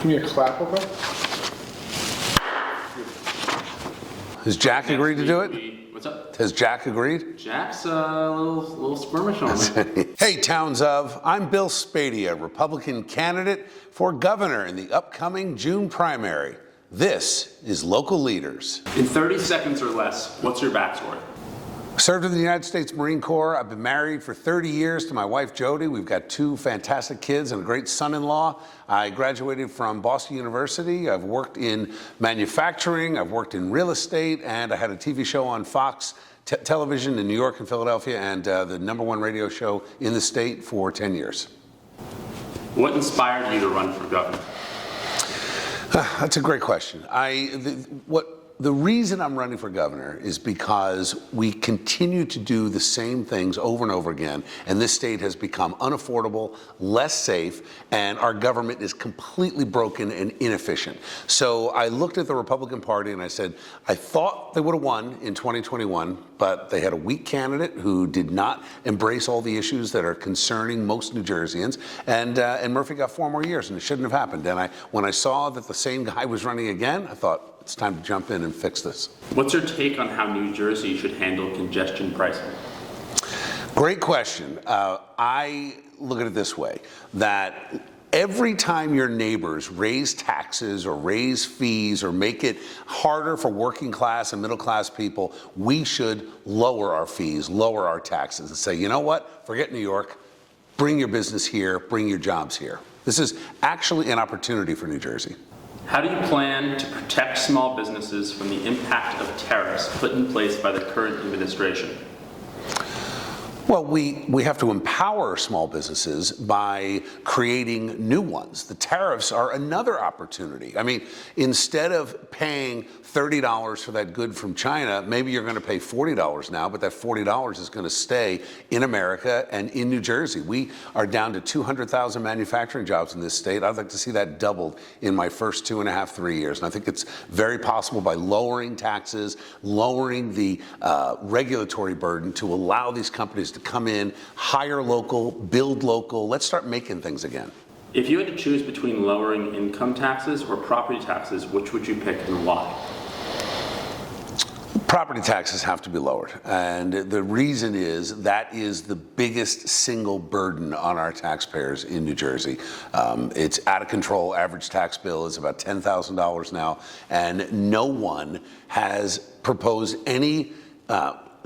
Give me a clap over. Has Jack agreed to do it? What's up? Has Jack agreed? Jack's a little squirmish on me. Hey, Towns of, I'm Bill Spadea, Republican candidate for governor in the upcoming June primary. This is Local Leaders. In 30 seconds or less, what's your backstory? Served in the United States Marine Corps. I've been married for 30 years to my wife, Jody. We've got 2 fantastic kids and a great son-in-law. I graduated from Boston University. I've worked in manufacturing. I've worked in real estate. And I had a TV show on Fox television in New York and Philadelphia, and the #1 radio show in the state for 10 years. What inspired you to run for governor? That's a great question. The reason I'm running for governor is because we continue to do the same things over and over again, and this state has become unaffordable, less safe, and our government is completely broken and inefficient. So I looked at the Republican Party and I said, I thought they would have won in 2021, but they had a weak candidate who did not embrace all the issues that are concerning most New Jerseyans, and Murphy got 4 more years, and it shouldn't have happened. And when I saw that the same guy was running again, I thought, it's time to jump in and fix this. What's your take on how New Jersey should handle congestion pricing? Great question. I look at it this way, that every time your neighbors raise taxes or raise fees or make it harder for working class and middle class people, we should lower our fees, lower our taxes, and say, you know what, forget New York, bring your business here, bring your jobs here. This is actually an opportunity for New Jersey. How do you plan to protect small businesses from the impact of tariffs put in place by the current administration? Well, we have to empower small businesses by creating new ones. The tariffs are another opportunity. I mean, instead of paying $30 for that good from China, maybe you're going to pay $40 now, but that $40 is going to stay in America and in New Jersey. We are down to 200,000 manufacturing jobs in this state. I'd like to see that doubled in my first 2.5, 3 years. And I think it's very possible by lowering taxes, lowering the regulatory burden to allow these companies to come in, hire local, build local. Let's start making things again. If you had to choose between lowering income taxes or property taxes, which would you pick and why? Property taxes have to be lowered, and the reason is that is the biggest single burden on our taxpayers in New Jersey. It's out of control. Average tax bill is about $10,000 now, and no one has proposed any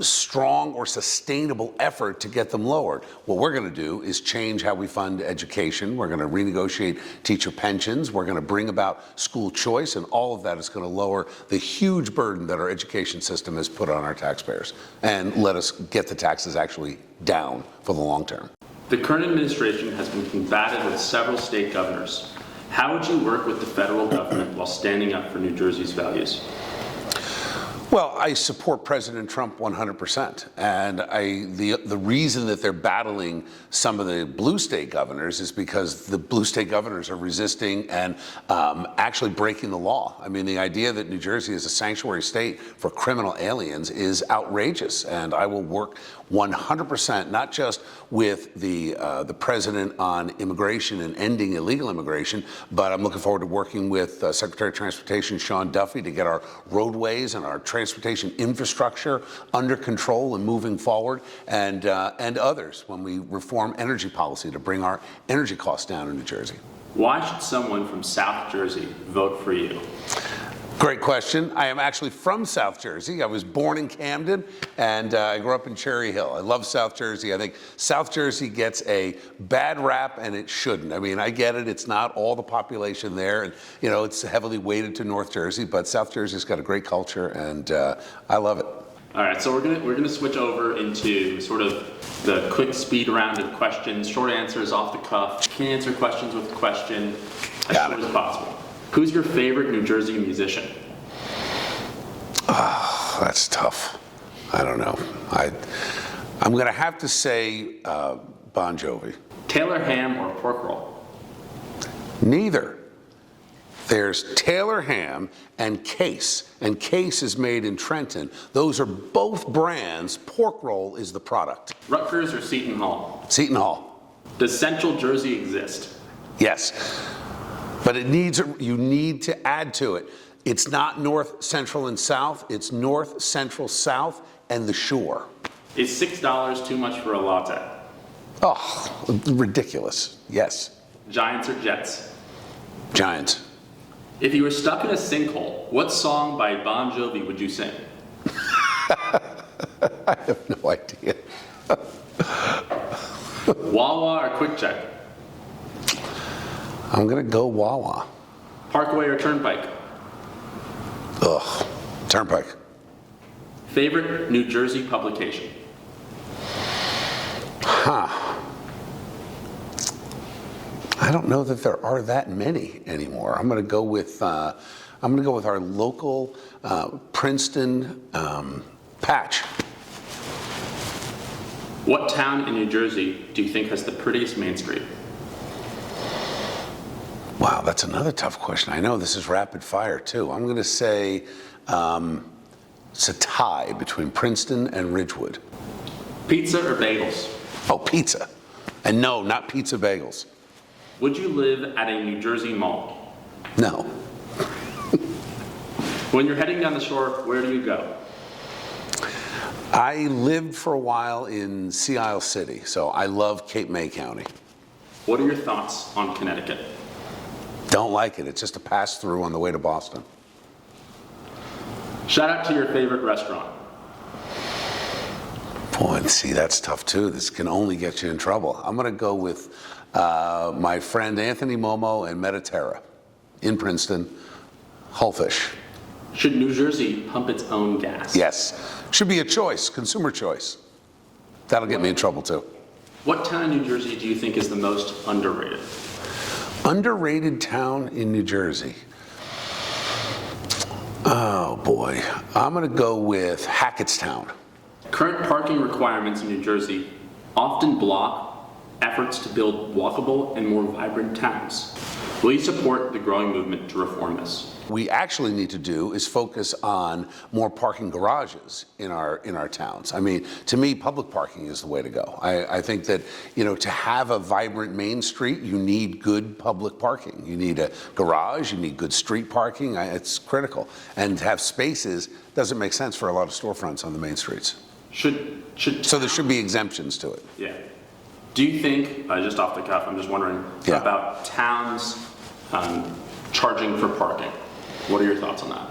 strong or sustainable effort to get them lowered. What we're going to do is change how we fund education. We're going to renegotiate teacher pensions. We're going to bring about school choice, and all of that is going to lower the huge burden that our education system has put on our taxpayers and let us get the taxes actually down for the long term. The current administration has been combated with several state governors. How would you work with the federal government while standing up for New Jersey's values? Well, I support President Trump 100%, and the reason that they're battling some of the blue state governors is because the blue state governors are resisting and actually breaking the law. I mean, the idea that New Jersey is a sanctuary state for criminal aliens is outrageous, and I will work 100%, not just with the president on immigration and ending illegal immigration, but I'm looking forward to working with Secretary of Transportation Sean Duffy to get our roadways and our transportation infrastructure under control and moving forward, and others when we reform energy policy to bring our energy costs down in New Jersey. Why should someone from South Jersey vote for you? Great question. I am actually from South Jersey. I was born in Camden, and I grew up in Cherry Hill. I love South Jersey. I think South Jersey gets a bad rap, and it shouldn't. I mean, I get it. It's not all the population there, and it's heavily weighted to North Jersey, but South Jersey's got a great culture, and I love it. All right, so we're gonna switch over into sort of the quick speed round of questions, short answers off the cuff. You can answer questions with a question as short as possible. Who's your favorite New Jersey musician? Oh, that's tough. I don't know. I'm going to have to say Bon Jovi. Taylor ham or pork roll? Neither. There's Taylor ham and Case is made in Trenton. Those are both brands. Pork roll is the product. Rutgers or Seton Hall? Seton Hall. Does Central Jersey exist? Yes. But you need to add to it. It's not north, central, and south. It's north, central, south, and the shore. Is $6 too much for a latte? Oh, ridiculous. Yes. Giants or Jets? Giants. If you were stuck in a sinkhole, what song by Bon Jovi would you sing? I have no idea. Wawa or Quick Check? I'm going to go Wawa. Parkway or Turnpike? Ugh. Turnpike. Favorite New Jersey publication? I don't know that there are that many anymore. I'm going to go with our local Princeton Patch. What town in New Jersey do you think has the prettiest main street? Wow, that's another tough question. I know this is rapid fire too. I'm going to say it's a tie between Princeton and Ridgewood. Pizza or bagels? Oh, pizza. And no, not pizza bagels. Would you live at a New Jersey mall? No. When you're heading down the shore, where do you go? I lived for a while in Sea Isle City, so I love Cape May County. What are your thoughts on Connecticut? Don't like it. It's just a pass through on the way to Boston. Shout out to your favorite restaurant. Boy, see, that's tough too. This can only get you in trouble. I'm going to go with my friend Anthony Momo and Mediterra in Princeton, Hullfish. Should New Jersey pump its own gas? Yes. Should be a choice, consumer choice. That'll get me in trouble too. What town in New Jersey do you think is the most underrated? Underrated town in New Jersey. Oh boy. I'm going to go with Hackettstown. Current parking requirements in New Jersey often block efforts to build walkable and more vibrant towns. Will you support the growing movement to reform this? We actually need to do is focus on more parking garages in our towns. I mean, to me, public parking is the way to go. I think that, to have a vibrant Main Street, you need good public parking. You need a garage, you need good street parking. It's critical. And to have spaces doesn't make sense for a lot of storefronts on the main streets. So there should be exemptions to it. Yeah. Do you think, just off the cuff, I'm just wondering about towns charging for parking? What are your thoughts on that?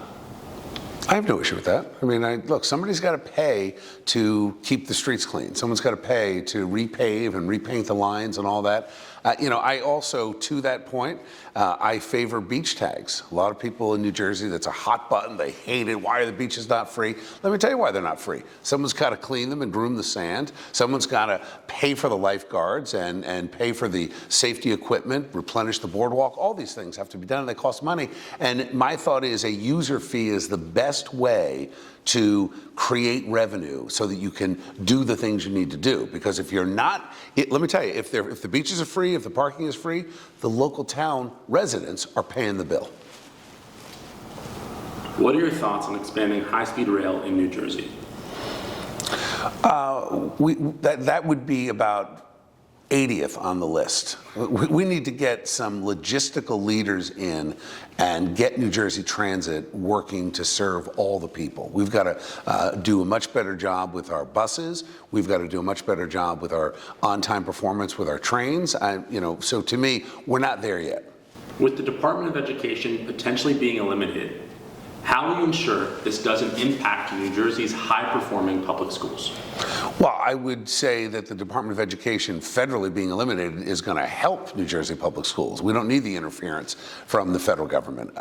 I have no issue with that. I mean, look, somebody's got to pay to keep the streets clean. Someone's got to pay to repave and repaint the lines and all that. I also, to that point, I favor beach tags. A lot of people in New Jersey, that's a hot button. They hate it. Why are the beaches not free? Let me tell you why they're not free. Someone's got to clean them and groom the sand. Someone's got to pay for the lifeguards and pay for the safety equipment, replenish the boardwalk. All these things have to be done, and they cost money. And my thought is a user fee is the best way to create revenue so that you can do the things you need to do. Because if you're not, let me tell you, if the beaches are free, if the parking is free, the local town residents are paying the bill. What are your thoughts on expanding high-speed rail in New Jersey? That would be about 80th on the list. We need to get some logistical leaders in and get New Jersey Transit working to serve all the people. We've got to do a much better job with our buses. We've got to do a much better job with our on-time performance with our trains. So to me, we're not there yet. With the Department of Education potentially being eliminated, how will you ensure this doesn't impact New Jersey's high-performing public schools? Well, I would say that the Department of Education federally being eliminated is going to help New Jersey public schools. We don't need the interference from the federal government.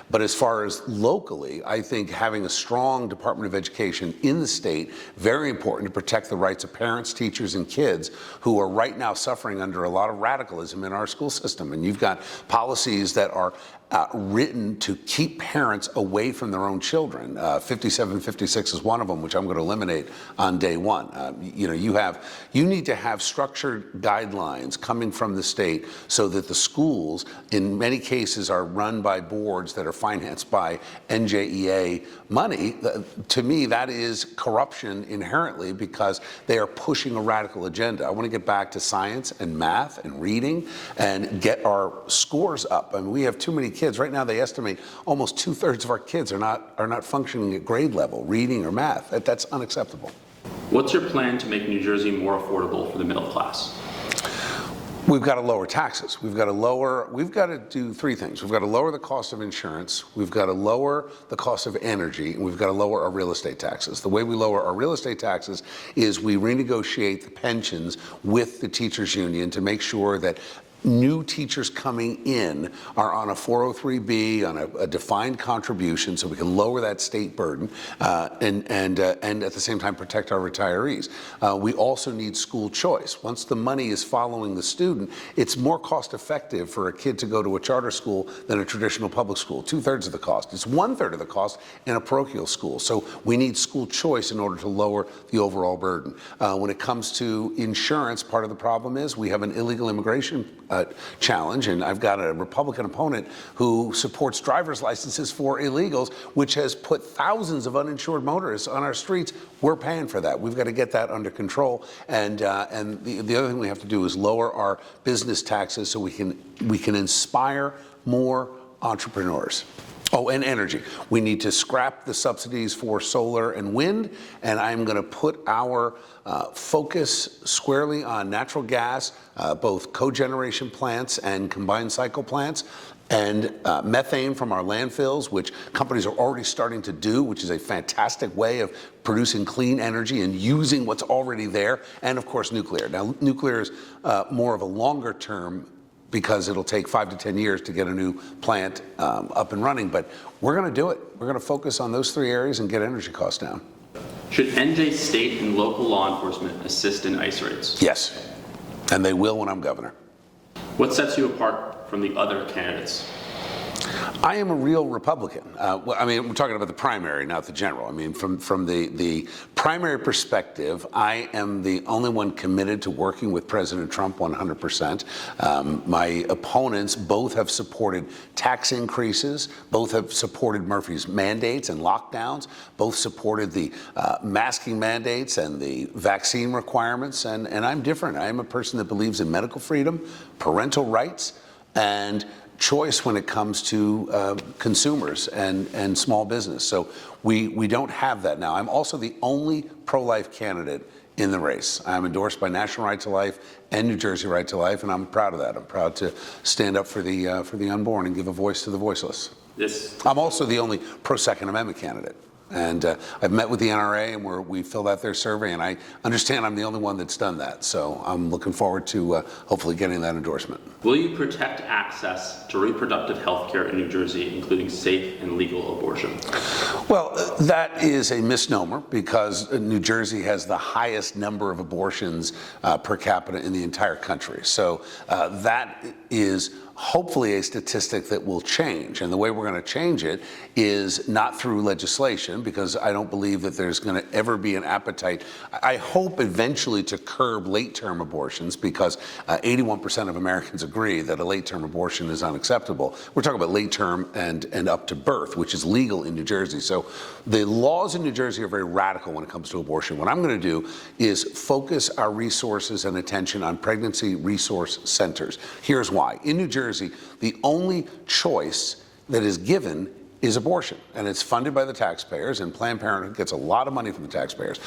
But as far as locally, I think having a strong Department of Education in the state, very important to protect the rights of parents, teachers, and kids who are right now suffering under a lot of radicalism in our school system. And you've got policies that are written to keep parents away from their own children. 5756 is one of them, which I'm going to eliminate on day one. You need to have structured guidelines coming from the state so that the schools, in many cases, are run by boards that are financed by NJEA money. To me, that is corruption inherently because they are pushing a radical agenda. I want to get back to science and math and reading and get our scores up. I mean, we have too many kids. Right now, they estimate almost 2/3 of our kids are not functioning at grade level, reading or math. That's unacceptable. What's your plan to make New Jersey more affordable for the middle class? We've got to lower taxes. We've got to do three things. We've got to lower the cost of insurance. We've got to lower the cost of energy, and we've got to lower our real estate taxes. The way we lower our real estate taxes is we renegotiate the pensions with the teachers union to make sure that new teachers coming in are on a 403B, on a defined contribution, so we can lower that state burden and at the same time protect our retirees. We also need school choice. Once the money is following the student, it's more cost effective for a kid to go to a charter school than a traditional public school. 2/3 of the cost. It's 1/3 of the cost in a parochial school. So we need school choice in order to lower the overall burden. When it comes to insurance, part of the problem is we have an illegal immigration challenge, and I've got a Republican opponent who supports driver's licenses for illegals, which has put thousands of uninsured motorists on our streets. We're paying for that. We've got to get that under control, and the other thing we have to do is lower our business taxes so we can inspire more entrepreneurs. Oh, and energy. We need to scrap the subsidies for solar and wind, and I'm going to put our focus squarely on natural gas, both cogeneration plants and combined cycle plants, and methane from our landfills, which companies are already starting to do, which is a fantastic way of producing clean energy and using what's already there, and of course nuclear. Now, nuclear is more of a longer term because it'll take 5 to 10 years to get a new plant up and running. But we're going to do it. We're going to focus on those three areas and get energy costs down. Should NJ state and local law enforcement assist in ICE raids? Yes, and they will when I'm governor. What sets you apart from the other candidates? I am a real Republican. We're talking about the primary, not the general. I mean, from the primary perspective, I am the only one committed to working with President Trump 100%. My opponents both have supported tax increases, both have supported Murphy's mandates and lockdowns, both supported the masking mandates and the vaccine requirements, and I'm different. I am a person that believes in medical freedom, parental rights, and choice when it comes to consumers and small business. So we don't have that now. I'm also the only pro-life candidate in the race. I'm endorsed by National Right to Life and New Jersey Right to Life, and I'm proud of that. I'm proud to stand up for the unborn and give a voice to the voiceless. Yes. I'm also the only pro-Second Amendment candidate. And I've met with the NRA, and we filled out their survey, and I understand I'm the only one that's done that. So I'm looking forward to hopefully getting that endorsement. Will you protect access to reproductive health care in New Jersey, including safe and legal abortion? Well, that is a misnomer because New Jersey has the highest number of abortions per capita in the entire country. So that is hopefully a statistic that will change. And the way we're going to change it is not through legislation, because I don't believe that there's going to ever be an appetite. I hope eventually to curb late-term abortions, because 81% of Americans agree that a late-term abortion is unacceptable. We're talking about late-term and up to birth, which is legal in New Jersey. So the laws in New Jersey are very radical when it comes to abortion. What I'm going to do is focus our resources and attention on pregnancy resource centers. Here's why. In New Jersey, the only choice that is given is abortion, and it's funded by the taxpayers, and Planned Parenthood gets a lot of money from the taxpayers.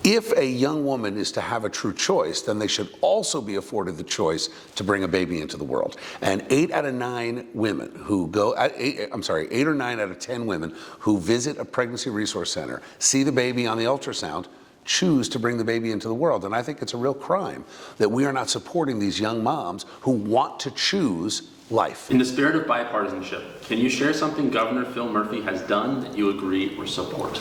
If a young woman is to have a true choice, then they should also be afforded the choice to bring a baby into the world. And 8 out of 9 women who go, 8 or 9 out of 10 women who visit a pregnancy resource center, see the baby on the ultrasound, choose to bring the baby into the world. And I think it's a real crime that we are not supporting these young moms who want to choose life. In the spirit of bipartisanship, can you share something Governor Phil Murphy has done that you agree or support?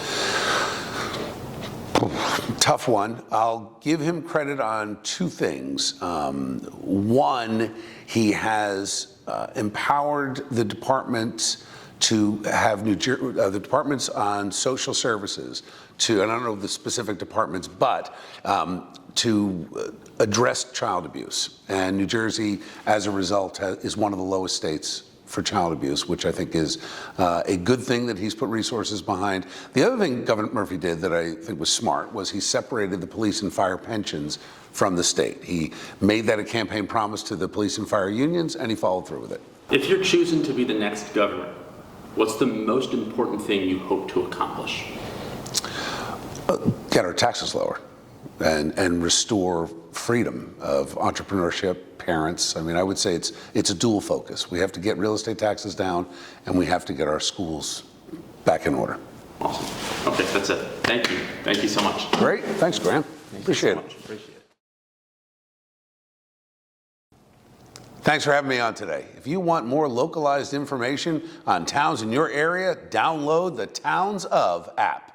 Tough one. I'll give him credit on 2 things. One, he has empowered the departments to have the departments on social services to, and I don't know the specific departments, but to address child abuse. And New Jersey, as a result, is one of the lowest states for child abuse, which I think is a good thing that he's put resources behind. The other thing Governor Murphy did that I think was smart was he separated the police and fire pensions from the state. He made that a campaign promise to the police and fire unions, and he followed through with it. If you're choosing to be the next governor, what's the most important thing you hope to accomplish? Get our taxes lower and restore freedom of entrepreneurship, parents. I mean, I would say it's a dual focus. We have to get real estate taxes down, and we have to get our schools back in order. Awesome. Okay, that's it. Thank you. Thank you so much. Great. Thanks, Graham. Appreciate it. Appreciate it. Thanks for having me on today. If you want more localized information on towns in your area, download the Towns Of app.